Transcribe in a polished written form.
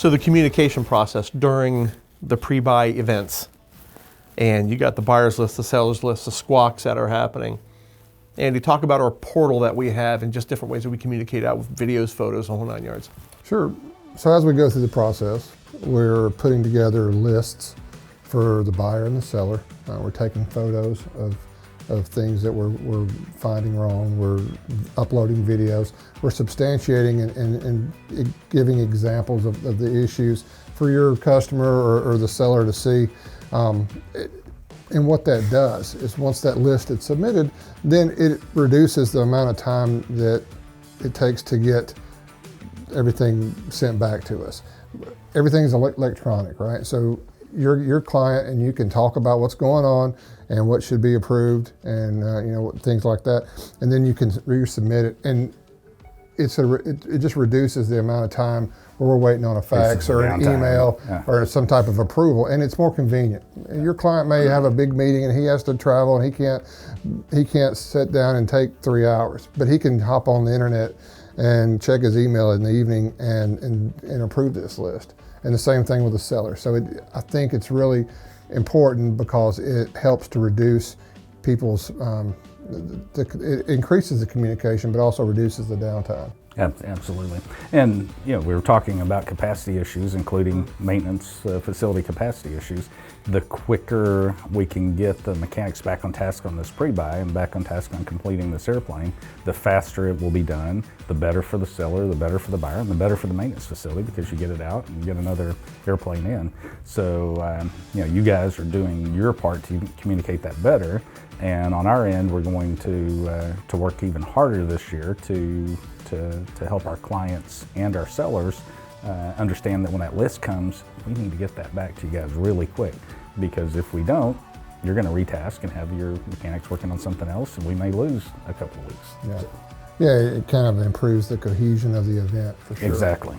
So the communication process during the pre-buy events, and you got the buyer's list, the seller's list, the squawks that are happening. And you talk about our portal that we have and just different ways that we communicate out with videos, photos, the whole 9 yards. Sure. So as we go through the process, we're putting together lists for the buyer and the seller. We're taking photos of things that we're finding wrong. We're uploading videos. We're substantiating and giving examples of the issues for your customer or the seller to see. And what that does is once that list is submitted, then it reduces the amount of time that it takes to get everything sent back to us. Everything's electronic, right? So your client and you can talk about what's going on and what should be approved and things like that, and then you can resubmit it, and it just reduces the amount of time where we're waiting on a fax or an email or some type of approval, and it's more convenient. Your client may have a big meeting and he has to travel and he can't sit down and take 3 hours, but he can hop on the internet and check his email in the evening and approve this list. And the same thing with the seller. So I think it's really important because it helps to reduce people's, it increases the communication, but also reduces the downtime. Absolutely. And we were talking about capacity issues, including maintenance facility capacity issues. The quicker we can get the mechanics back on task on this pre-buy and back on task on completing this airplane, the faster it will be done, the better for the seller, the better for the buyer, and the better for the maintenance facility because you get it out and you get another airplane in. So, you guys are doing your part to communicate that better. And on our end, we're going to work even harder this year to help our clients and our sellers understand that when that list comes, we need to get that back to you guys really quick, because if we don't, you're going to retask and have your mechanics working on something else, and we may lose a couple of weeks. Yeah, it kind of improves the cohesion of the event for sure. Exactly.